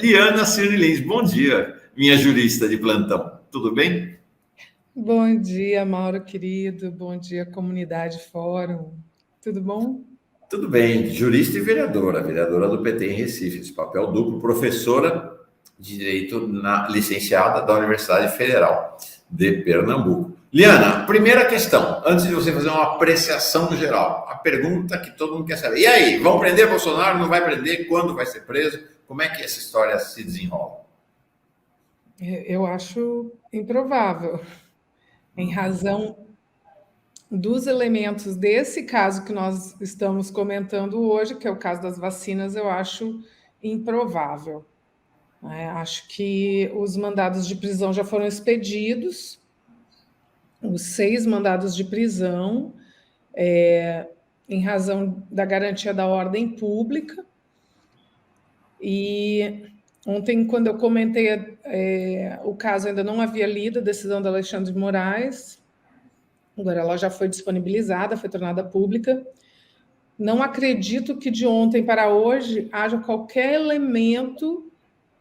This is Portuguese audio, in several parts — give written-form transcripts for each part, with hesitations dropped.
Liana Cirne Lins. Bom dia, minha jurista de plantão. Tudo bem? Bom dia, Mauro querido. Bom dia, comunidade Fórum. Tudo bom? Tudo bem. Jurista e vereadora do PT em Recife. Esse papel duplo, professora de Direito licenciada da Universidade Federal de Pernambuco. Liana, primeira questão, antes de você fazer uma apreciação geral, a pergunta que todo mundo quer saber. E aí, vão prender Bolsonaro? Não vai prender? Quando vai ser preso? Como é que essa história se desenrola? Eu acho improvável, em razão dos elementos desse caso que nós estamos comentando hoje, que é o caso das vacinas, eu acho improvável. Acho que os mandados de prisão já foram expedidos, os 6 mandados de prisão, em razão da garantia da ordem pública. E ontem, quando eu comentei o caso, ainda não havia lido a decisão do Alexandre de Moraes, agora ela já foi disponibilizada, foi tornada pública. Não acredito que de ontem para hoje haja qualquer elemento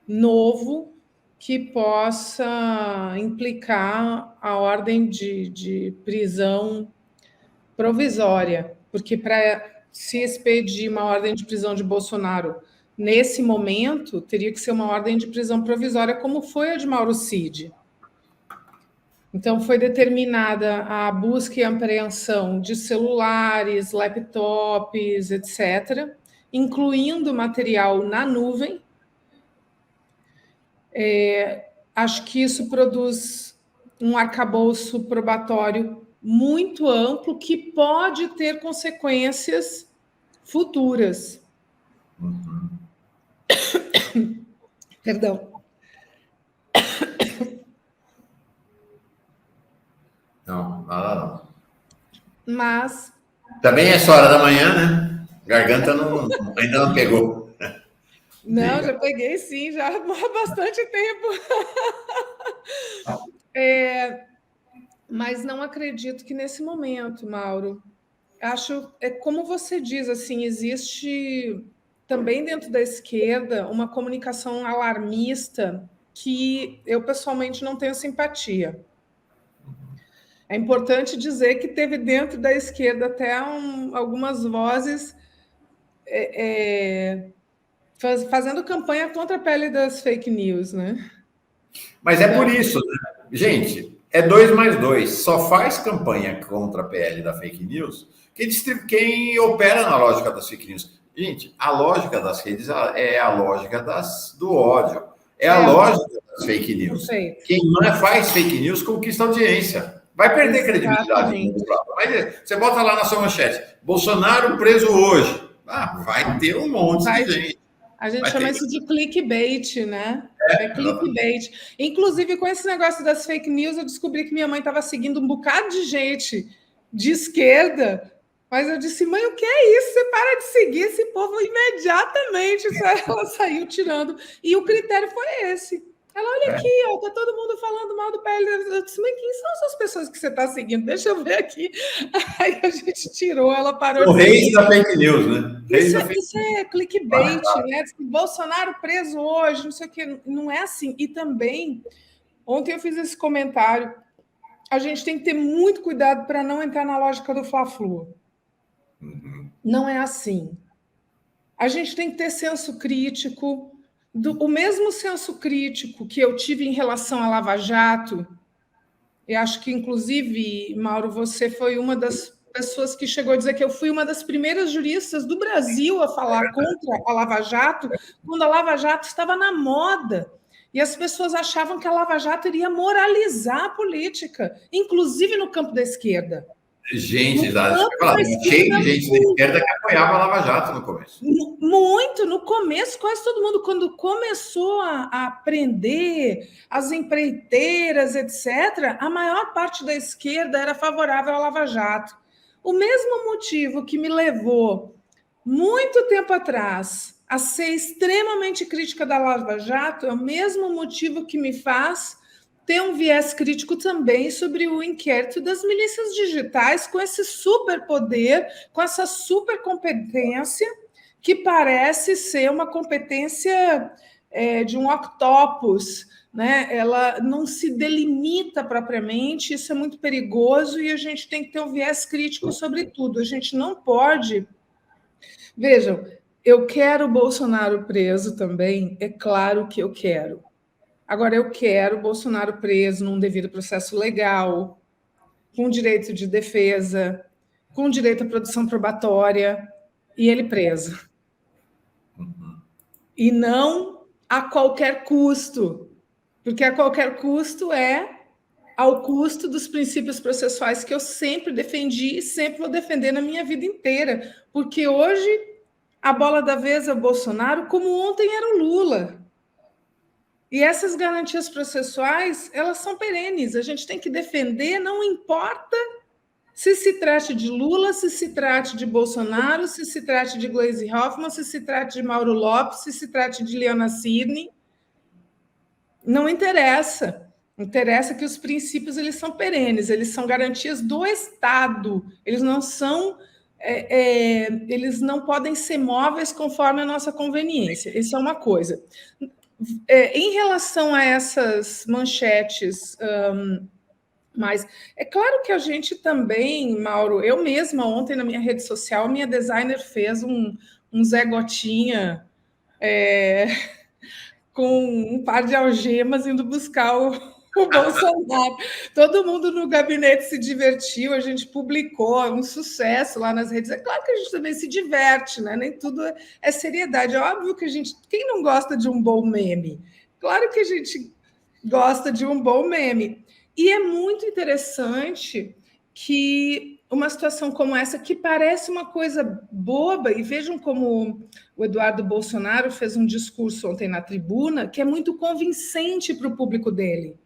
novo que possa implicar a ordem de prisão provisória, porque para se expedir uma ordem de prisão de Bolsonaro nesse momento, teria que ser uma ordem de prisão provisória, como foi a de Mauro Cid. Então, foi determinada a busca e apreensão de celulares, laptops, etc., incluindo material na nuvem. Acho que isso produz um arcabouço probatório muito amplo que pode ter consequências futuras. Perdão. Não, nada não. Mas... Também é essa hora da manhã, né? Garganta ainda não pegou. Não, diga. Já peguei sim, já há bastante tempo. Mas não acredito que nesse momento, Mauro. Acho, como você diz, assim, existe também dentro da esquerda uma comunicação alarmista que eu pessoalmente não tenho simpatia. É importante dizer que teve dentro da esquerda até algumas vozes fazendo campanha contra a pele das fake news, né? Mas então, é por isso, né? Gente, é 2 mais 2. Só faz campanha contra a PL da fake news quem opera na lógica das fake news. Gente, a lógica das redes é a lógica do ódio. É a lógica das fake news. Quem não faz fake news conquista audiência. Vai perder credibilidade. Mas você bota lá na sua manchete, Bolsonaro preso hoje. Vai ter um monte de gente. A gente chama isso de clickbait, né? É clickbait. Inclusive, com esse negócio das fake news, eu descobri que minha mãe estava seguindo um bocado de gente de esquerda, mas eu disse, mãe, o que é isso? Você para de seguir esse povo imediatamente. Ela saiu tirando. E o critério foi esse. Ela, olha aqui, ó, tá todo mundo falando mal do PL. Eu disse, mãe, quem são essas pessoas que você está seguindo? Deixa eu ver aqui. Aí a gente tirou, ela parou de seguir. O rei da fake news, né? Isso é clickbait, né? Bolsonaro preso hoje, não sei o quê. Não é assim. E também, ontem eu fiz esse comentário, a gente tem que ter muito cuidado para não entrar na lógica do Fla-Flu. Não é assim. A gente tem que ter senso crítico, o mesmo senso crítico que eu tive em relação à Lava Jato. Eu acho que, inclusive, Mauro, você foi uma das pessoas que chegou a dizer que eu fui uma das primeiras juristas do Brasil a falar contra a Lava Jato, quando a Lava Jato estava na moda. E as pessoas achavam que a Lava Jato iria moralizar a política, inclusive no campo da esquerda. Gente, cheio de gente da esquerda que apoiava a Lava Jato no começo. Muito, no começo, quase todo mundo, quando começou a prender as empreiteiras, etc., a maior parte da esquerda era favorável à Lava Jato. O mesmo motivo que me levou, muito tempo atrás, a ser extremamente crítica da Lava Jato é o mesmo motivo que me faz ter um viés crítico também sobre o inquérito das milícias digitais, com esse superpoder, com essa supercompetência, que parece ser uma competência de um octopus, né? Ela não se delimita propriamente, isso é muito perigoso e a gente tem que ter um viés crítico sobre tudo. A gente não pode... Vejam, eu quero o Bolsonaro preso também, é claro que eu quero. Agora, eu quero o Bolsonaro preso num devido processo legal, com direito de defesa, com direito à produção probatória, e ele preso. E não a qualquer custo, porque a qualquer custo é ao custo dos princípios processuais que eu sempre defendi e sempre vou defender na minha vida inteira, porque hoje a bola da vez é o Bolsonaro, como ontem era o Lula. E essas garantias processuais, elas são perenes, a gente tem que defender, não importa se trate de Lula, se trate de Bolsonaro, se trate de Gleisi Hoffmann, se trate de Mauro Lopes, se trate de Liana Cirne, não interessa. Interessa que os princípios eles são perenes, eles são garantias do Estado, eles não são... eles não podem ser móveis conforme a nossa conveniência. Isso é uma coisa. Em relação a essas manchetes, mas é claro que a gente também, Mauro, eu mesma ontem na minha rede social, minha designer fez um Zé Gotinha com um par de algemas indo buscar o Bolsonaro. Todo mundo no gabinete se divertiu, a gente publicou, um sucesso lá nas redes. É claro que a gente também se diverte, né? Nem tudo é seriedade. É óbvio que a gente... Quem não gosta de um bom meme? Claro que a gente gosta de um bom meme. E é muito interessante que uma situação como essa, que parece uma coisa boba, e vejam como o Eduardo Bolsonaro fez um discurso ontem na tribuna, que é muito convincente para o público dele.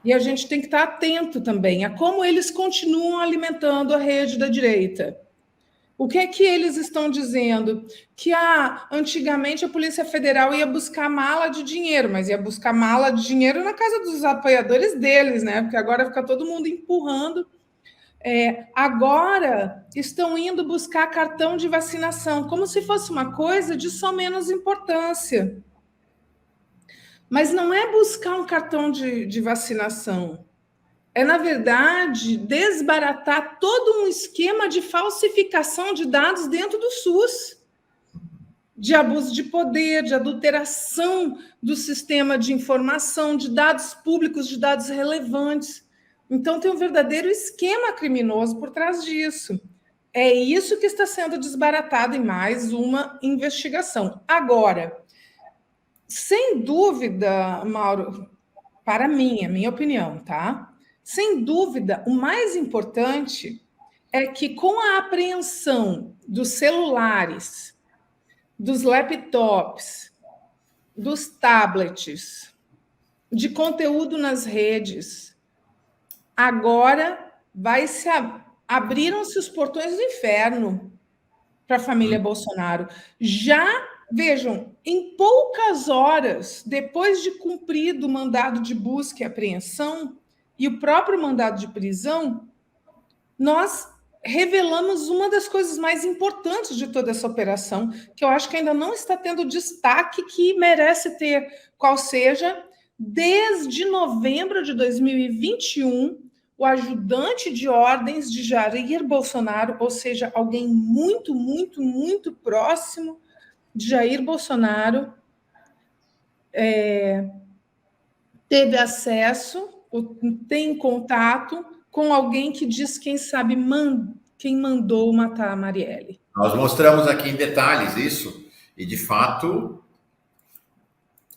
E a gente tem que estar atento também a como eles continuam alimentando a rede da direita. O que é que eles estão dizendo? Que antigamente a Polícia Federal ia buscar mala de dinheiro, mas ia buscar mala de dinheiro na casa dos apoiadores deles, né? Porque agora fica todo mundo empurrando. Agora estão indo buscar cartão de vacinação, como se fosse uma coisa de só menos importância. Mas não é buscar um cartão de vacinação. É, na verdade, desbaratar todo um esquema de falsificação de dados dentro do SUS, de abuso de poder, de adulteração do sistema de informação, de dados públicos, de dados relevantes. Então, tem um verdadeiro esquema criminoso por trás disso. É isso que está sendo desbaratado em mais uma investigação. Agora, sem dúvida, Mauro, para mim, a minha opinião, tá? Sem dúvida, o mais importante é que com a apreensão dos celulares, dos laptops, dos tablets, de conteúdo nas redes, agora abriram-se os portões do inferno para a família Bolsonaro. Já, vejam, em poucas horas, depois de cumprido o mandado de busca e apreensão e o próprio mandado de prisão, nós revelamos uma das coisas mais importantes de toda essa operação, que eu acho que ainda não está tendo o destaque que merece ter, qual seja, desde novembro de 2021, o ajudante de ordens de Jair Bolsonaro, ou seja, alguém muito, muito, muito próximo de Jair Bolsonaro, teve acesso, tem contato com alguém que diz quem sabe quem mandou matar a Marielle. Nós mostramos aqui em detalhes isso, e de fato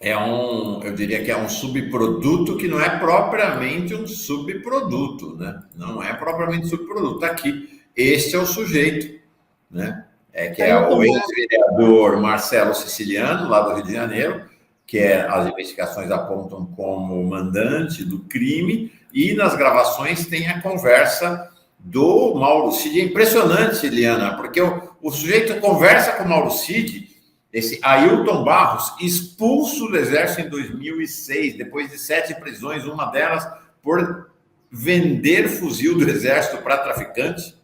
eu diria que é um subproduto que não é propriamente um subproduto, né? Não é propriamente subproduto. Aqui, este é o sujeito, né? Que é o ex-vereador Marcelo Siciliano, lá do Rio de Janeiro, que as investigações apontam como mandante do crime, e nas gravações tem a conversa do Mauro Cid. É impressionante, Liana, porque o sujeito conversa com o Mauro Cid, esse Ailton Barros, expulso do Exército em 2006, depois de 7 prisões, uma delas por vender fuzil do Exército para traficante.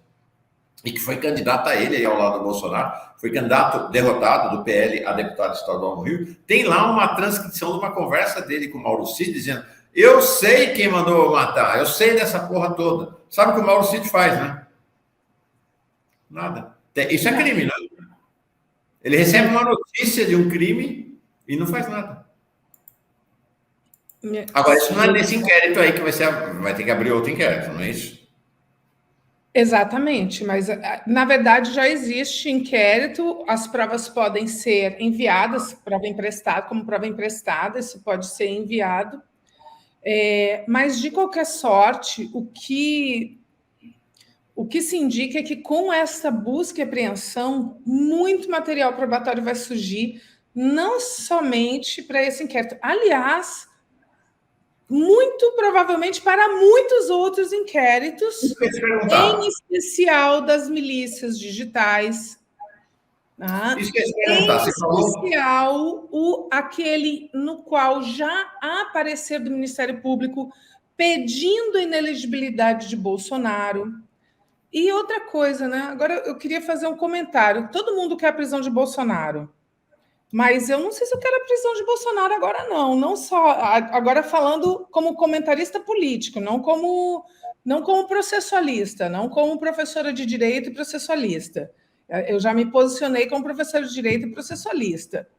e que foi candidato a ele aí ao lado do Bolsonaro, foi candidato derrotado do PL a deputado estadual no Rio, tem lá uma transcrição de uma conversa dele com o Mauro Cid, dizendo: eu sei quem mandou matar, eu sei dessa porra toda. Sabe o que o Mauro Cid faz, né? Nada. Isso é crime, né? Ele recebe uma notícia de um crime e não faz nada. Agora, isso não é nesse inquérito aí que vai ter que abrir outro inquérito, não é isso? Exatamente, mas na verdade já existe inquérito, as provas podem ser enviadas, prova emprestada, como prova emprestada, isso pode ser enviado, mas de qualquer sorte, o que se indica é que com essa busca e apreensão, muito material probatório vai surgir, não somente para esse inquérito, aliás, muito provavelmente para muitos outros inquéritos, em especial das milícias digitais. Tá? Isso que eu ia perguntar. Em especial aquele no qual já há parecer do Ministério Público pedindo a inelegibilidade de Bolsonaro. E outra coisa, né? Agora eu queria fazer um comentário. Todo mundo quer a prisão de Bolsonaro. Mas eu não sei se eu quero a prisão de Bolsonaro agora, não. Não só agora falando como comentarista político, não como processualista, não como professora de direito e processualista. Eu já me posicionei como professora de direito e processualista,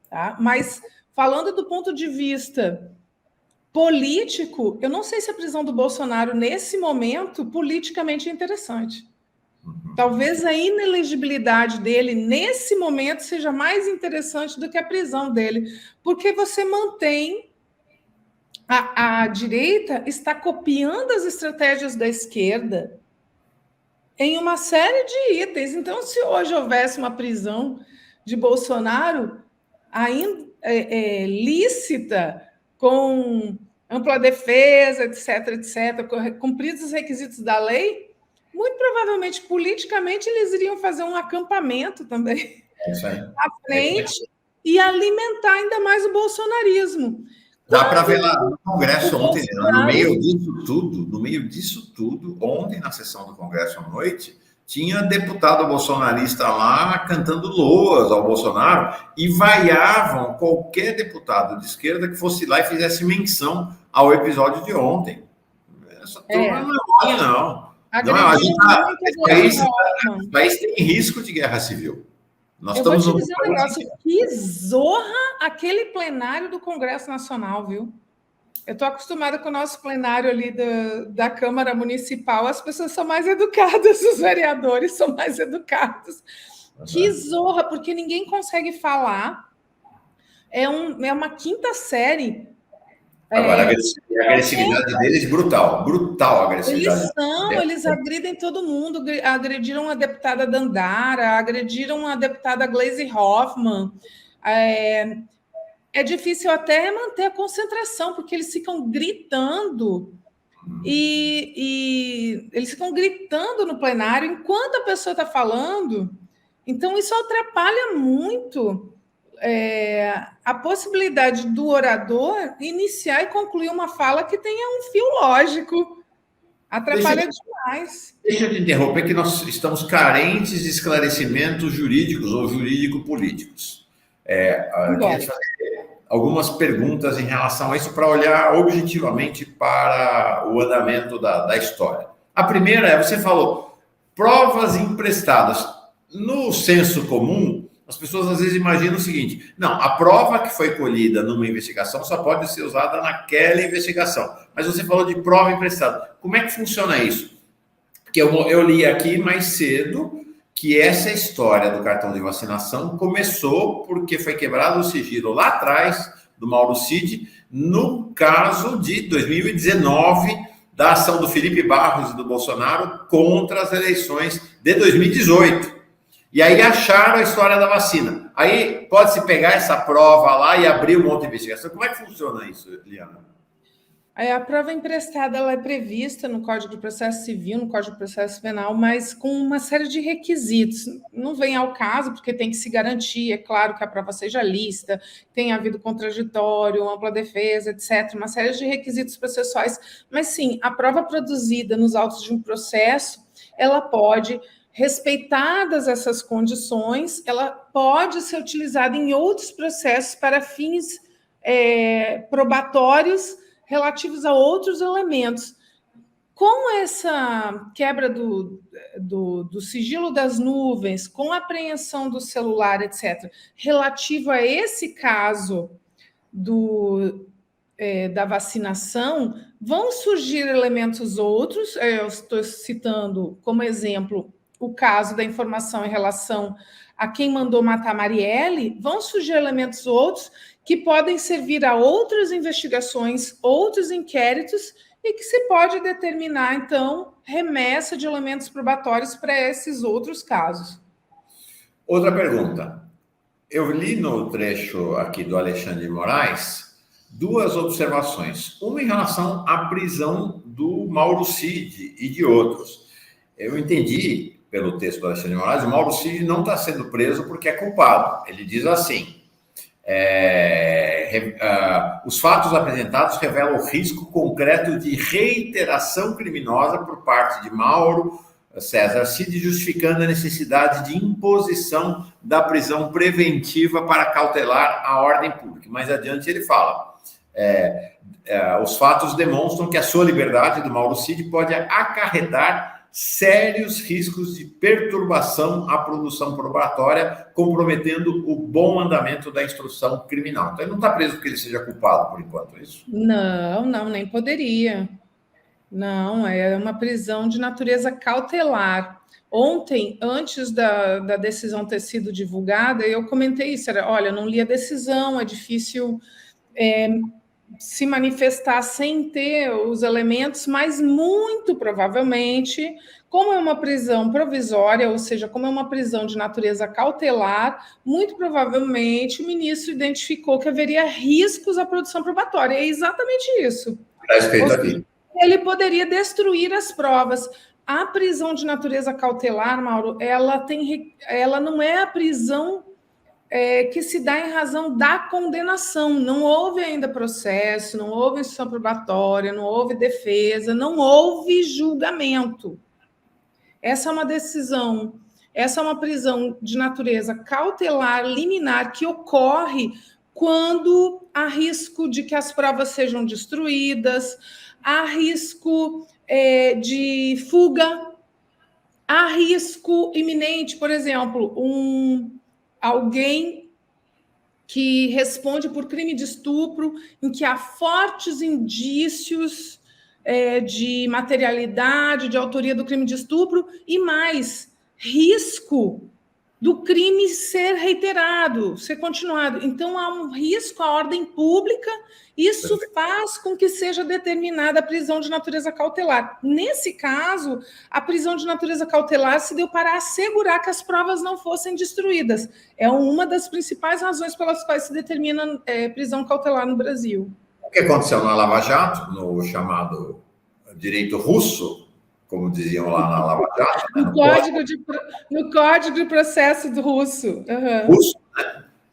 tá? Mas falando do ponto de vista político, eu não sei se a prisão do Bolsonaro nesse momento politicamente é interessante. Talvez a inelegibilidade dele, nesse momento, seja mais interessante do que a prisão dele, porque você mantém... A direita está copiando as estratégias da esquerda em uma série de itens. Então, se hoje houvesse uma prisão de Bolsonaro ainda lícita, com ampla defesa, etc., cumpridos os requisitos da lei, muito provavelmente, politicamente, eles iriam fazer um acampamento também à frente e alimentar ainda mais o bolsonarismo. Dá para ver lá no Congresso ontem, no meio disso tudo, ontem, na sessão do Congresso à noite, tinha deputado bolsonarista lá cantando loas ao Bolsonaro e vaiavam qualquer deputado de esquerda que fosse lá e fizesse menção ao episódio de ontem. Essa turma não é mole, não. O país tem risco de guerra civil. Eu vou te dizer um negócio, que zorra aquele plenário do Congresso Nacional, viu? Eu estou acostumada com o nosso plenário ali da Câmara Municipal, as pessoas são mais educadas, os vereadores são mais educados. Que zorra, porque ninguém consegue falar. É uma quinta série. Agora, a agressividade deles é brutal a agressividade. Eles agridem todo mundo, agrediram a deputada Dandara, agrediram a deputada Gleisi Hoffmann. É difícil até manter a concentração, porque eles ficam gritando e eles ficam gritando no plenário enquanto a pessoa está falando. Então, isso atrapalha muito a possibilidade do orador iniciar e concluir uma fala que tenha um fio lógico. Atrapalha demais. Deixa eu te interromper, que nós estamos carentes de esclarecimentos jurídicos ou jurídico-políticos. Eu queria te fazer algumas perguntas em relação a isso para olhar objetivamente para o andamento da história. A primeira é, você falou, provas emprestadas. No senso comum, as pessoas às vezes imaginam o seguinte: não, a prova que foi colhida numa investigação só pode ser usada naquela investigação. Mas você falou de prova emprestada. Como é que funciona isso? Porque eu li aqui mais cedo que essa história do cartão de vacinação começou porque foi quebrado o sigilo lá atrás do Mauro Cid, no caso de 2019, da ação do Felipe Barros e do Bolsonaro contra as eleições de 2018. E aí acharam a história da vacina. Aí pode-se pegar essa prova lá e abrir um monte de investigação. Como é que funciona isso, Liana? A prova emprestada ela é prevista no Código de Processo Civil, no Código de Processo Penal, mas com uma série de requisitos. Não vem ao caso, porque tem que se garantir, é claro, que a prova seja lícita, tenha havido contraditório, ampla defesa, etc. Uma série de requisitos processuais. Mas, sim, a prova produzida nos autos de um processo, ela pode Respeitadas essas condições, ela pode ser utilizada em outros processos para fins probatórios relativos a outros elementos. Com essa quebra do sigilo das nuvens, com a apreensão do celular, etc., relativo a esse caso da vacinação, vão surgir elementos outros. Eu estou citando como exemplo o caso da informação em relação a quem mandou matar Marielle. Vão surgir elementos outros que podem servir a outras investigações, outros inquéritos, e que se pode determinar, então, remessa de elementos probatórios para esses outros casos. Outra pergunta. Eu li no trecho aqui do Alexandre de Moraes 2 observações. Uma em relação à prisão do Mauro Cid e de outros. Eu entendi, pelo texto do Alexandre de Moraes, o Mauro Cid não está sendo preso porque é culpado. Ele diz assim: os fatos apresentados revelam o risco concreto de reiteração criminosa por parte de Mauro César Cid, justificando a necessidade de imposição da prisão preventiva para cautelar a ordem pública. Mais adiante ele fala: os fatos demonstram que a sua liberdade, do Mauro Cid, pode acarretar sérios riscos de perturbação à produção probatória, comprometendo o bom andamento da instrução criminal. Então, ele não está preso porque ele seja culpado, por enquanto, é isso? Não, nem poderia. Não, é uma prisão de natureza cautelar. Ontem, antes da decisão ter sido divulgada, eu comentei isso. Olha, não li a decisão, é difícil se manifestar sem ter os elementos, mas muito provavelmente, como é uma prisão provisória, ou seja, como é uma prisão de natureza cautelar, muito provavelmente o ministro identificou que haveria riscos à produção probatória. É exatamente isso. Está escrito aqui. Ele poderia destruir as provas. A prisão de natureza cautelar, Mauro, ela não é a prisão que se dá em razão da condenação. Não houve ainda processo, não houve instrução probatória, não houve defesa, não houve julgamento. Essa é uma decisão, essa é uma prisão de natureza cautelar, liminar, que ocorre quando há risco de que as provas sejam destruídas, há risco de fuga, há risco iminente, por exemplo, alguém que responde por crime de estupro, em que há fortes indícios de materialidade, de autoria do crime de estupro, e mais, risco do crime ser reiterado, ser continuado. Então, há um risco à ordem pública, isso faz com que seja determinada a prisão de natureza cautelar. Nesse caso, a prisão de natureza cautelar se deu para assegurar que as provas não fossem destruídas. É uma das principais razões pelas quais se determina prisão cautelar no Brasil. O que aconteceu na Lava Jato, no chamado direito russo, como diziam lá na Lava Jato, né? No Código de Processo do Russo. Uhum. Russo,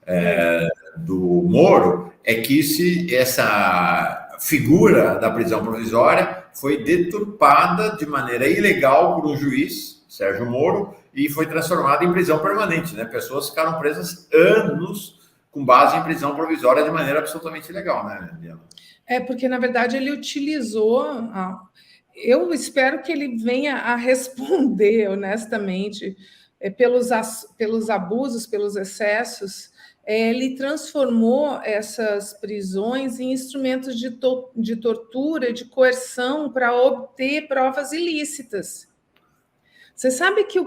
né? Do Moro, é que essa figura da prisão provisória foi deturpada de maneira ilegal por um juiz, Sérgio Moro, e foi transformada em prisão permanente, né? Pessoas ficaram presas anos com base em prisão provisória de maneira absolutamente ilegal, né, Diana? Porque, na verdade, ele utilizou... Eu espero que ele venha a responder, honestamente, pelos abusos, pelos excessos. Ele transformou essas prisões em instrumentos de tortura, de coerção para obter provas ilícitas. Você sabe que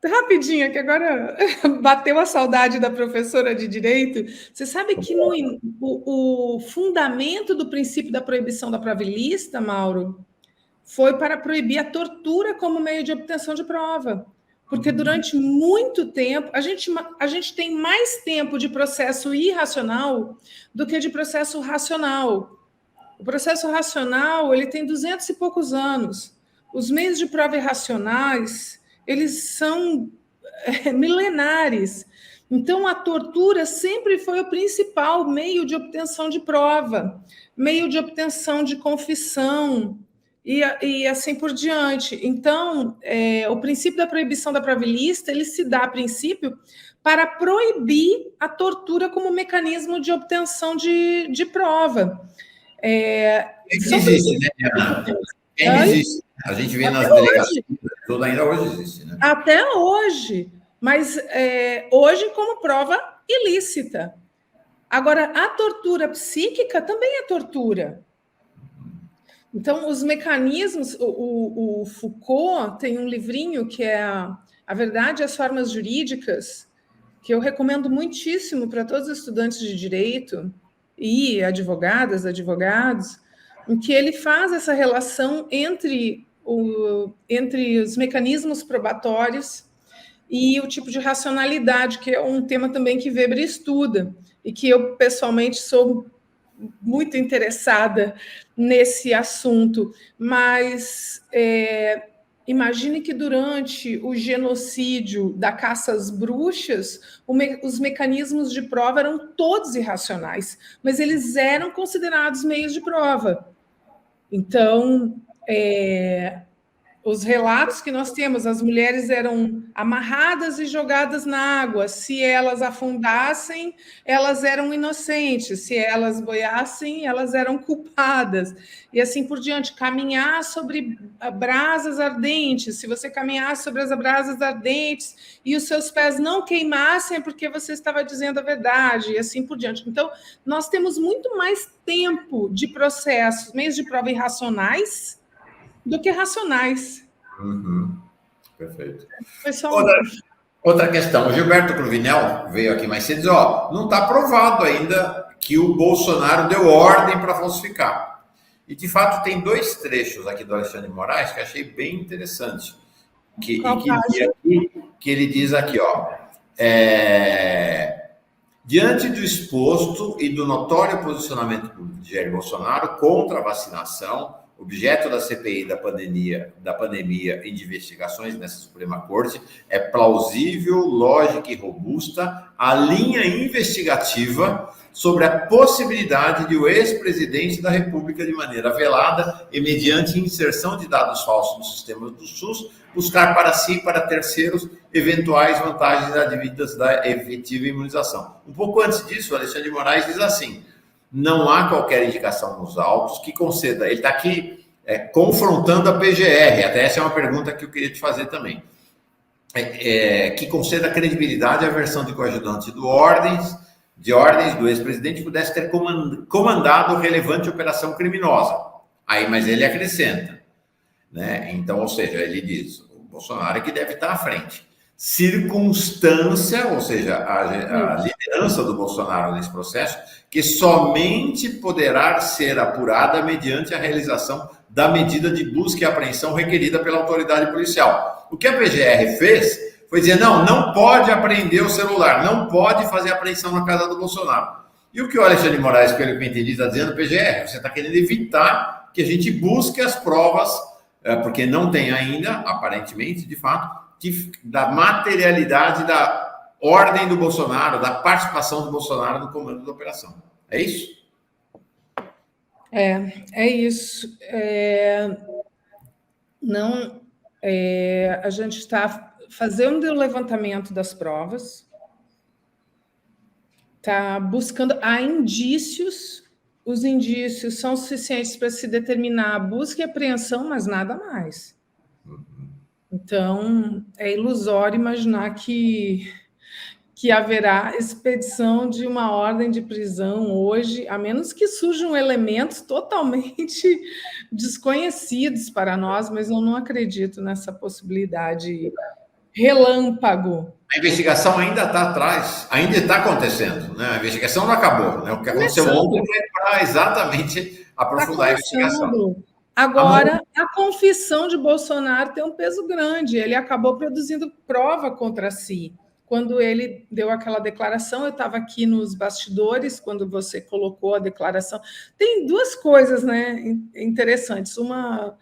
Rapidinho, que agora bateu a saudade da professora de Direito. Você sabe que o fundamento do princípio da proibição da prova ilícita, Mauro, foi para proibir a tortura como meio de obtenção de prova. Porque durante muito tempo, a gente tem mais tempo de processo irracional do que de processo racional. O processo racional, ele tem 200 e poucos anos. Os meios de prova irracionais, eles são milenares. Então, a tortura sempre foi o principal meio de obtenção de prova, meio de obtenção de confissão. e assim por diante. Então, o princípio da proibição da prova ilícita, ele se dá a princípio para proibir a tortura como mecanismo de obtenção de prova. Existe, né? Existe. A gente vê nas delegacias, tudo ainda hoje existe, né? Até hoje, mas hoje como prova ilícita. Agora, a tortura psíquica também é tortura. Então, os mecanismos, o Foucault tem um livrinho que é A Verdade e as Formas Jurídicas, que eu recomendo muitíssimo para todos os estudantes de direito e advogadas, advogados, em que ele faz essa relação entre os mecanismos probatórios e o tipo de racionalidade, que é um tema também que Weber estuda, e que eu, pessoalmente, sou muito interessada nesse assunto, mas imagine que durante o genocídio da caça às bruxas, os mecanismos de prova eram todos irracionais, mas eles eram considerados meios de prova. Então, os relatos que nós temos, as mulheres eram amarradas e jogadas na água. Se elas afundassem, elas eram inocentes. Se elas boiassem, elas eram culpadas. E assim por diante. Caminhar sobre brasas ardentes. Se você caminhar sobre as brasas ardentes e os seus pés não queimassem, é porque você estava dizendo a verdade. E assim por diante. Então, nós temos muito mais tempo de processos, meios de prova irracionais, do que racionais. Uhum. Perfeito. Pessoal... Outra questão, o Gilberto Cruvinel veio aqui mais cedo e diz, não está provado ainda que o Bolsonaro deu ordem para falsificar. E, de fato, tem 2 trechos aqui do Alexandre de Moraes que achei bem interessante. Que ele diz aqui, diante do exposto e do notório posicionamento de Jair Bolsonaro contra a vacinação, objeto da CPI da pandemia e de investigações nessa Suprema Corte, é plausível, lógica e robusta a linha investigativa sobre a possibilidade de o ex-presidente da República, de maneira velada e mediante inserção de dados falsos no sistema do SUS, buscar para si e para terceiros eventuais vantagens advindas da efetiva imunização. Um pouco antes disso, o Alexandre de Moraes diz assim: não há qualquer indicação nos autos que conceda. Ele está aqui confrontando a PGR, até essa é uma pergunta que eu queria te fazer também, que conceda credibilidade à versão de coadjuvante de ordens do ex-presidente pudesse ter comandado relevante operação criminosa. Aí, mas ele acrescenta, né? Então, ou seja, ele diz, o Bolsonaro é que deve estar à frente. Circunstância, ou seja, a liderança do Bolsonaro nesse processo, que somente poderá ser apurada mediante a realização da medida de busca e apreensão requerida pela autoridade policial. O que a PGR fez foi dizer, não pode apreender o celular, não pode fazer apreensão na casa do Bolsonaro. E o que o Alexandre de Moraes, pelo que eu entendi, está dizendo, PGR, você está querendo evitar que a gente busque as provas, porque não tem ainda, aparentemente, de fato, da materialidade da ordem do Bolsonaro, da participação do Bolsonaro no comando da operação. É isso? É isso. A gente está fazendo o levantamento das provas, está buscando, há indícios, os indícios são suficientes para se determinar a busca e apreensão, mas nada mais. Então, é ilusório imaginar que haverá expedição de uma ordem de prisão hoje, a menos que surjam elementos totalmente desconhecidos para nós, mas eu não acredito nessa possibilidade relâmpago. A investigação ainda está atrás, ainda está acontecendo, né? A investigação não acabou, né? O que aconteceu ontem foi para exatamente aprofundar a investigação. Agora, a confissão de Bolsonaro tem um peso grande, ele acabou produzindo prova contra si. Quando ele deu aquela declaração, eu estava aqui nos bastidores, quando você colocou a declaração. Tem 2 coisas, né, interessantes. Uma,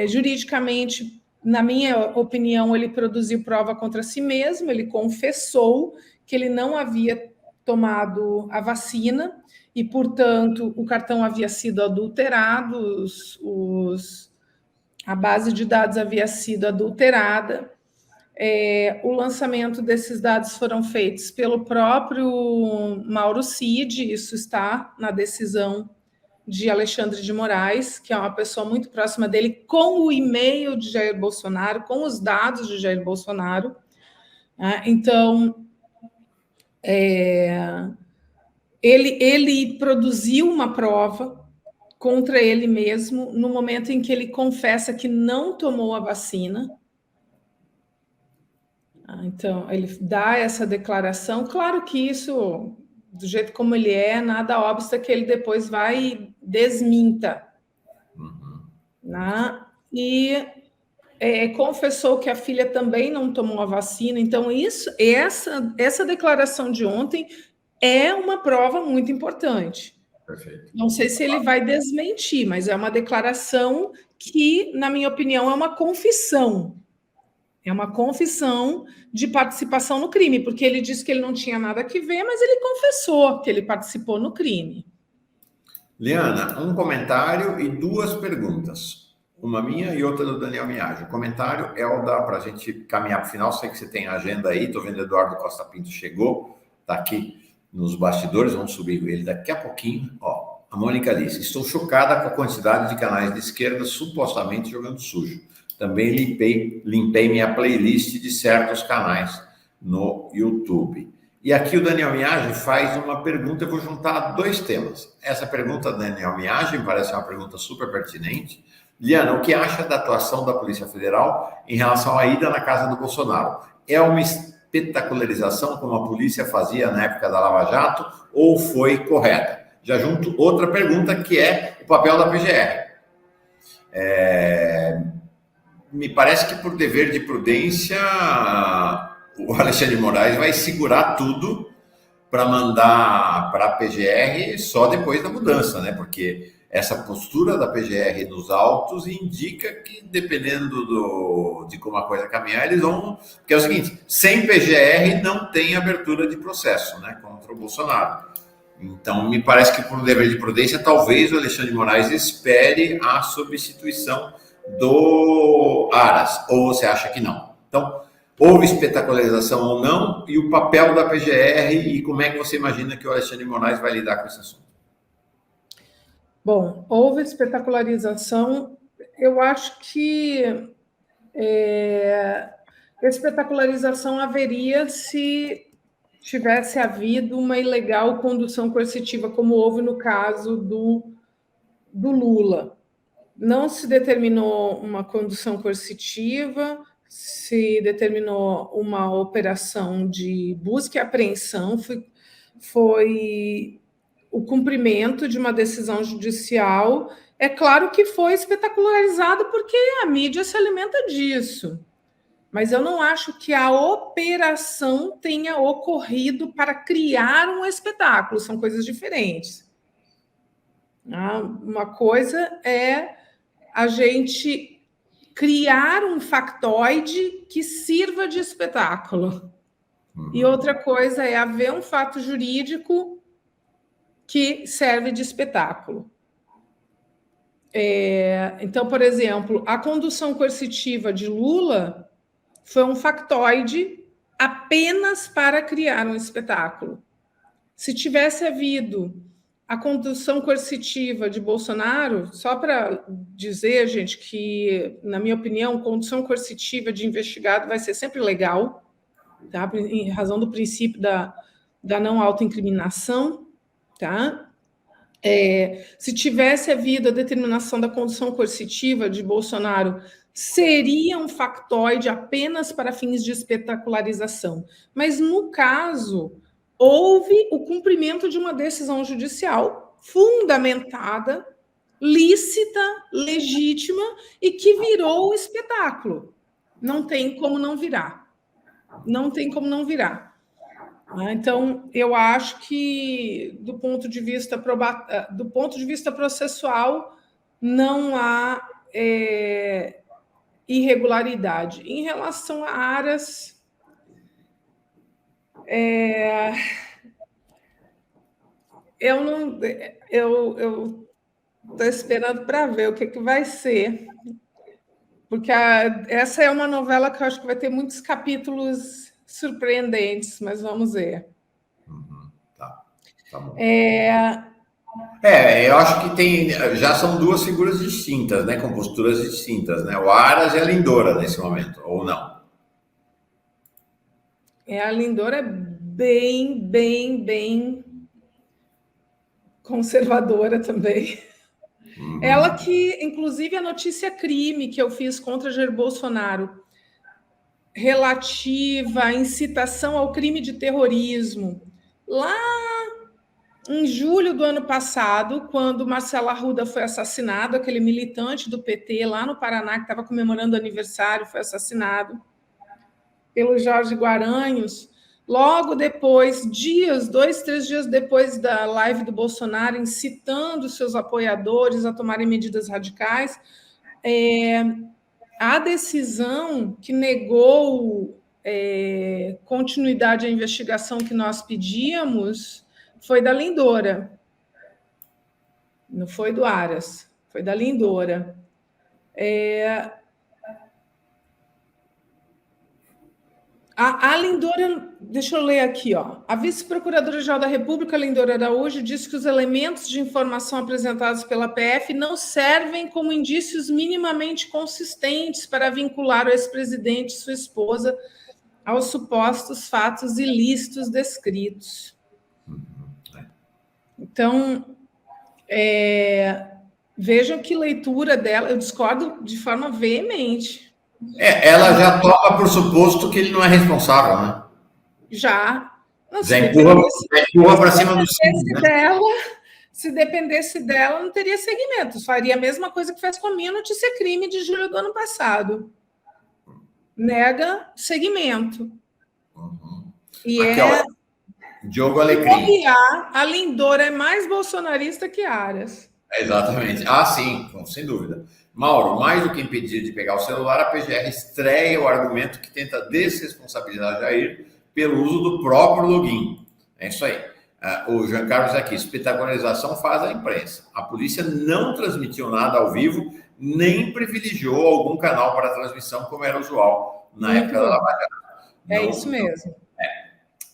juridicamente, na minha opinião, ele produziu prova contra si mesmo, ele confessou que ele não havia tomado a vacina e, portanto, o cartão havia sido adulterado, a base de dados havia sido adulterada. O lançamento desses dados foram feitos pelo próprio Mauro Cid, isso está na decisão de Alexandre de Moraes, que é uma pessoa muito próxima dele, com o e-mail de Jair Bolsonaro, com os dados de Jair Bolsonaro. Então, ele produziu uma prova contra ele mesmo no momento em que ele confessa que não tomou a vacina. Então, ele dá essa declaração. Claro que isso, do jeito como ele nada obsta que ele depois vai e desminta. Né? E confessou que a filha também não tomou a vacina. Então, essa declaração de ontem é uma prova muito importante. Perfeito. Não sei se ele vai desmentir, mas é uma declaração que, na minha opinião, é uma confissão. É uma confissão de participação no crime, porque ele disse que ele não tinha nada a ver, mas ele confessou que ele participou no crime. Liana, um comentário e duas perguntas. Uma minha e outra do Daniel Miage. O comentário é o para a gente caminhar para o final. Sei que você tem a agenda aí. Estou vendo o Eduardo Costa Pinto chegou. Está aqui nos bastidores. Vamos subir ele daqui a pouquinho. A Mônica disse: estou chocada com a quantidade de canais de esquerda supostamente jogando sujo. Também limpei minha playlist de certos canais no YouTube. E aqui o Daniel Miage faz uma pergunta, eu vou juntar dois temas. Essa pergunta do Daniel Miage me parece uma pergunta super pertinente. Liana, o que acha da atuação da Polícia Federal em relação à ida na casa do Bolsonaro? É uma espetacularização como a polícia fazia na época da Lava Jato ou foi correta? Já junto outra pergunta que é o papel da PGR. Me parece que por dever de prudência o Alexandre de Moraes vai segurar tudo para mandar para a PGR só depois da mudança, né? Porque essa postura da PGR nos autos indica que, dependendo de como a coisa caminhar, eles vão... Porque é o seguinte, sem PGR não tem abertura de processo, né, contra o Bolsonaro. Então, me parece que por dever de prudência, talvez o Alexandre de Moraes espere a substituição do Aras, ou você acha que não? Então, houve espetacularização ou não, e o papel da PGR, e como é que você imagina que o Alexandre de Moraes vai lidar com esse assunto? Bom, houve espetacularização. Eu acho que espetacularização haveria se tivesse havido uma ilegal condução coercitiva, como houve no caso do Lula. Não se determinou uma condução coercitiva, se determinou uma operação de busca e apreensão, foi o cumprimento de uma decisão judicial. É claro que foi espetacularizado porque a mídia se alimenta disso. Mas eu não acho que a operação tenha ocorrido para criar um espetáculo, são coisas diferentes. Uma coisa é a gente criar um factoide que sirva de espetáculo. E outra coisa é haver um fato jurídico que serve de espetáculo. Então, por exemplo, a condução coercitiva de Lula foi um factoide apenas para criar um espetáculo. Se tivesse havido a condução coercitiva de Bolsonaro, só para dizer, gente, que, na minha opinião, condução coercitiva de investigado vai ser sempre legal, tá? Em razão do princípio da não autoincriminação, tá? Se tivesse havido a determinação da condução coercitiva de Bolsonaro, seria um factoide apenas para fins de espetacularização. Mas, no caso, houve o cumprimento de uma decisão judicial fundamentada, lícita, legítima e que virou o espetáculo. Não tem como não virar. Não tem como não virar. Então, eu acho que, do ponto de vista processual, não há irregularidade. Em relação a Aras, eu não, eu estou esperando para ver o que vai ser, porque essa é uma novela que eu acho que vai ter muitos capítulos surpreendentes, mas vamos ver. Tá bom. Eu acho que já são duas figuras distintas, né, com posturas distintas, né? O Aras e a Lindora nesse momento, ou não? A Lindora é bem conservadora também. Ela que, inclusive, a notícia crime que eu fiz contra Jair Bolsonaro, relativa à incitação ao crime de terrorismo, lá em julho do ano passado, quando Marcelo Arruda foi assassinado, aquele militante do PT lá no Paraná, que estava comemorando o aniversário, foi assassinado pelo Jorge Guaranhos. Logo depois, 2, 3 dias depois da live do Bolsonaro, incitando seus apoiadores a tomarem medidas radicais, a decisão que negou continuidade à investigação que nós pedíamos foi da Lindora. Não foi do Aras, foi da Lindora. A Lindora, deixa eu ler aqui, ó. A vice-procuradora-geral da República, Lindora Araújo, disse que os elementos de informação apresentados pela PF não servem como indícios minimamente consistentes para vincular o ex-presidente e sua esposa aos supostos fatos ilícitos descritos. Então, vejam que leitura dela, eu discordo de forma veemente. Ela já topa por suposto que ele não é responsável, né? Já. Não, já empurra para cima do cimo, né? Se dependesse dela, não teria segmento. Faria a mesma coisa que fez com a minha notícia crime de julho do ano passado. Nega segmento. E aqui, Diogo Alecrim. A Lindora é mais bolsonarista que Aras. Exatamente. Sim, sem dúvida. Mauro, mais do que impedir de pegar o celular, a PGR estreia o argumento que tenta desresponsabilizar Jair pelo uso do próprio login. É isso aí. O Jean Carlos aqui, espetacularização faz a imprensa. A polícia não transmitiu nada ao vivo, nem privilegiou algum canal para transmissão, como era usual na época da Lava Jato. Isso mesmo.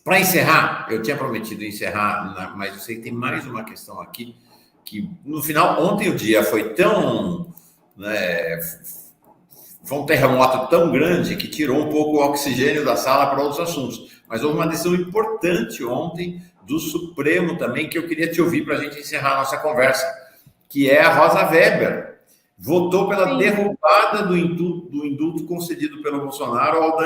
Para encerrar, eu tinha prometido encerrar, mas eu sei que tem mais uma questão aqui, que no final, ontem o dia foi tão... foi um terremoto tão grande que tirou um pouco o oxigênio da sala para outros assuntos. Mas houve uma decisão importante ontem do Supremo também, que eu queria te ouvir para a gente encerrar a nossa conversa, que é a Rosa Weber. Votou pela derrubada do indulto concedido pelo Bolsonaro ao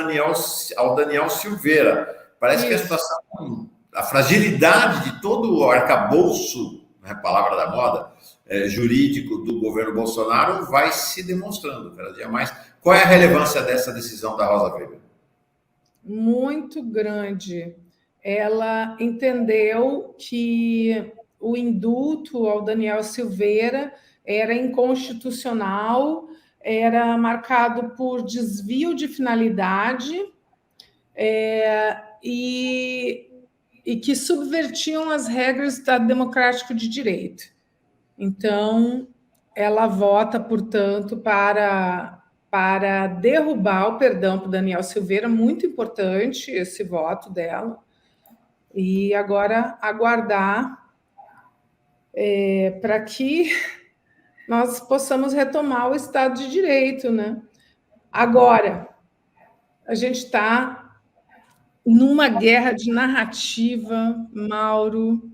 Daniel Silveira. Parece que a situação, a fragilidade de todo o arcabouço, né, palavra da moda, jurídico do governo Bolsonaro vai se demonstrando cada dia mais. Qual é a relevância dessa decisão da Rosa Weber? Muito grande. Ela entendeu que o indulto ao Daniel Silveira era inconstitucional, era marcado por desvio de finalidade e que subvertiam as regras do Estado Democrático de Direito. Então, ela vota, portanto, para derrubar o perdão para o Daniel Silveira, muito importante esse voto dela, e agora aguardar para que nós possamos retomar o Estado de Direito, né? Agora, a gente está numa guerra de narrativa, Mauro,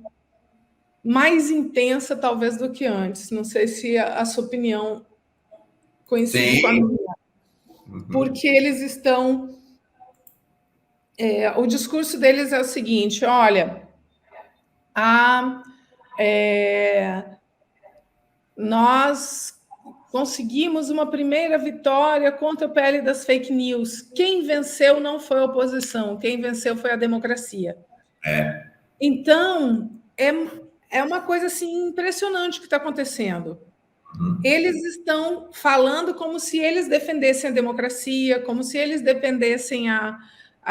mais intensa talvez do que antes. Não sei se a sua opinião coincide com a minha. Porque eles estão... o discurso deles é o seguinte, olha, nós conseguimos uma primeira vitória contra o PL das fake news. Quem venceu não foi a oposição, quem venceu foi a democracia. Então, é uma coisa assim, impressionante o que está acontecendo. Eles estão falando como se eles defendessem a democracia, como se eles defendessem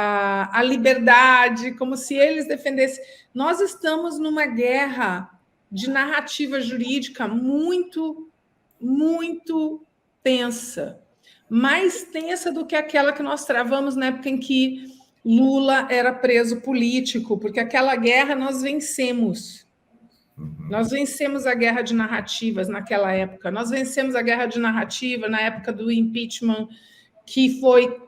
a liberdade, como se eles defendessem. Nós estamos numa guerra de narrativa jurídica muito, muito tensa, mais tensa do que aquela que nós travamos na época em que Lula era preso político, porque aquela guerra nós vencemos. Nós vencemos a guerra de narrativas naquela época, nós vencemos a guerra de narrativa na época do impeachment, que foi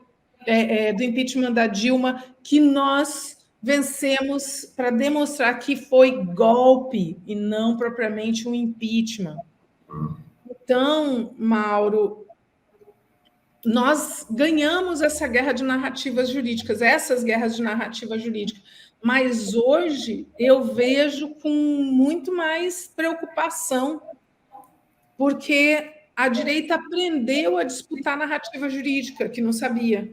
do impeachment da Dilma, que nós vencemos para demonstrar que foi golpe e não propriamente um impeachment. Então, Mauro, nós ganhamos essa guerra de narrativas jurídicas, essas guerras de narrativa jurídica, mas hoje eu vejo com muito mais preocupação, porque a direita aprendeu a disputar narrativa jurídica, que não sabia.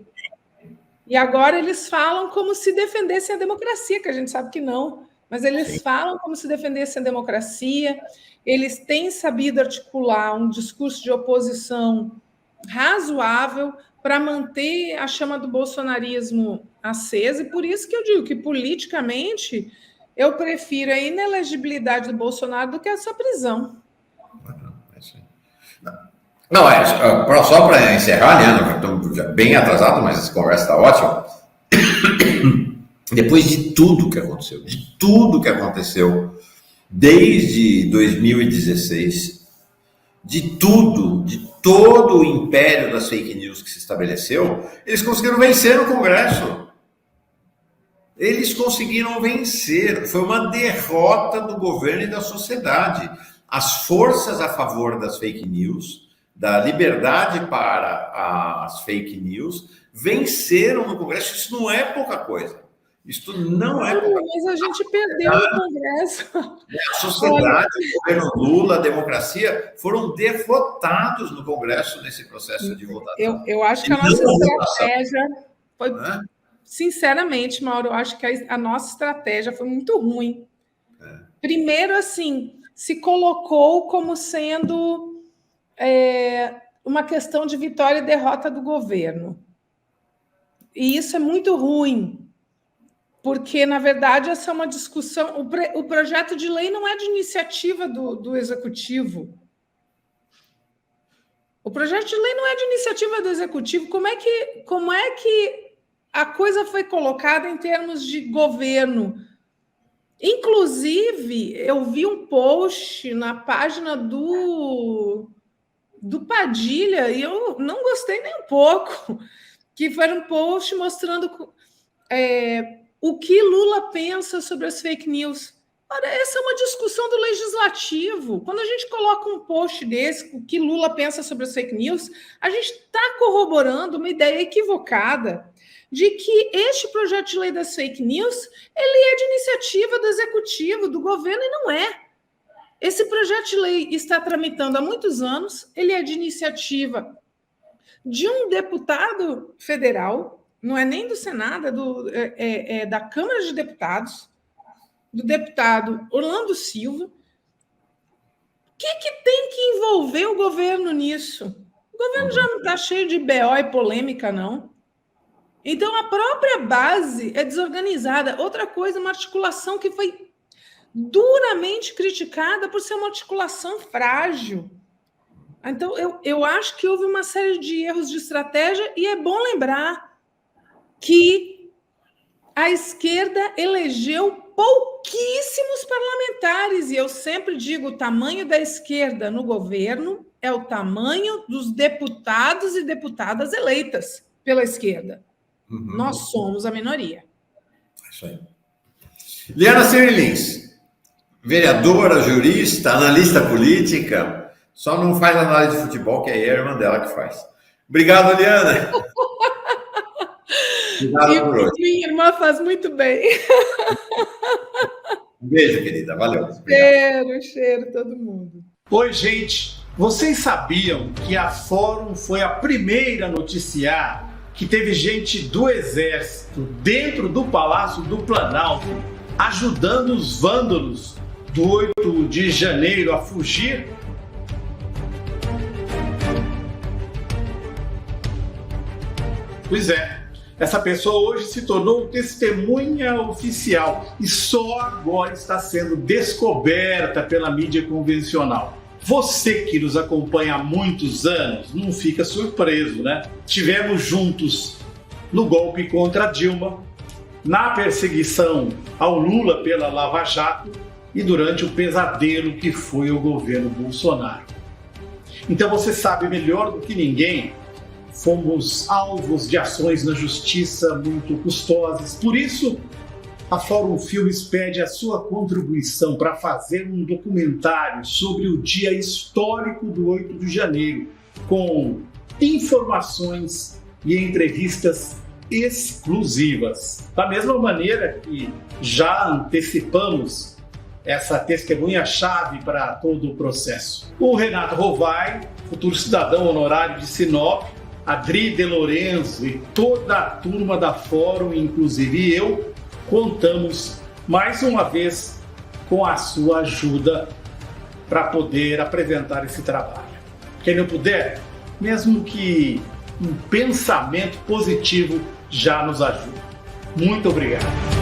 E agora eles falam como se defendessem a democracia, que a gente sabe que não, mas eles falam como se defendessem a democracia, eles têm sabido articular um discurso de oposição razoável para manter a chama do bolsonarismo acesa, e por isso que eu digo que, politicamente, eu prefiro a inelegibilidade do Bolsonaro do que a sua prisão. Não, só para encerrar, né? Estamos bem atrasados, mas essa conversa está ótima. Depois de tudo que aconteceu, desde 2016, de todo o império das fake news que se estabeleceu, eles conseguiram vencer no Congresso. Eles conseguiram vencer. Foi uma derrota do governo e da sociedade. As forças a favor das fake news, da liberdade para as fake news, venceram no Congresso. Isso não é pouca coisa. Isso não é pouca coisa. Mas a gente perdeu no Congresso. A sociedade, o governo Lula, a democracia, foram derrotados no Congresso nesse processo de votação. Eu acho que a nossa estratégia foi... Sinceramente, Mauro, eu acho que a nossa estratégia foi muito ruim. Primeiro, assim, se colocou como sendo uma questão de vitória e derrota do governo. E isso é muito ruim, porque, na verdade, essa é uma discussão... O projeto de lei não é de iniciativa do Executivo. O projeto de lei não é de iniciativa do Executivo. Como é que a coisa foi colocada em termos de governo? Inclusive, eu vi um post na página do Padilha e eu não gostei nem um pouco, que foi um post mostrando o que Lula pensa sobre as fake news. Ora, essa é uma discussão do legislativo. Quando a gente coloca um post desse, o que Lula pensa sobre as fake news, a gente está corroborando uma ideia equivocada de que este projeto de lei das fake news, ele é de iniciativa do Executivo, do governo, e não é. Esse projeto de lei está tramitando há muitos anos, ele é de iniciativa de um deputado federal, não é nem do Senado, é da Câmara de Deputados, do deputado Orlando Silva. O que tem que envolver o governo nisso? O governo já não está cheio de BO e polêmica, não. Então, a própria base é desorganizada. Outra coisa, uma articulação que foi duramente criticada por ser uma articulação frágil. Então, eu acho que houve uma série de erros de estratégia, e é bom lembrar que a esquerda elegeu pouquíssimos parlamentares, e eu sempre digo, o tamanho da esquerda no governo é o tamanho dos deputados e deputadas eleitas pela esquerda. Nós somos a minoria. Isso aí. Liana Cirlins, vereadora, jurista, analista política, só não faz análise de futebol, que aí é a irmã dela que faz. Obrigado, Liana. Obrigado por hoje. Minha irmã faz muito bem. Um beijo, querida. Valeu. Cheiro, todo mundo. Oi, gente. Vocês sabiam que a Fórum foi a primeira a noticiar que teve gente do Exército dentro do Palácio do Planalto ajudando os vândalos do 8 de janeiro a fugir? Pois é. Essa pessoa hoje se tornou testemunha oficial e só agora está sendo descoberta pela mídia convencional. Você que nos acompanha há muitos anos não fica surpreso, né? Tivemos juntos no golpe contra Dilma, na perseguição ao Lula pela Lava Jato e durante o pesadelo que foi o governo Bolsonaro. Então você sabe melhor do que ninguém, fomos alvos de ações na justiça muito custosas. Por isso, a Fórum Filmes pede a sua contribuição para fazer um documentário sobre o dia histórico do 8 de janeiro, com informações e entrevistas exclusivas. Da mesma maneira que já antecipamos essa testemunha-chave para todo o processo. O Renato Rovai, futuro cidadão honorário de Sinop, Adri De Lorenzo e toda a turma da Fórum, inclusive eu, contamos mais uma vez com a sua ajuda para poder apresentar esse trabalho. Quem não puder, mesmo que um pensamento positivo já nos ajuda. Muito obrigado.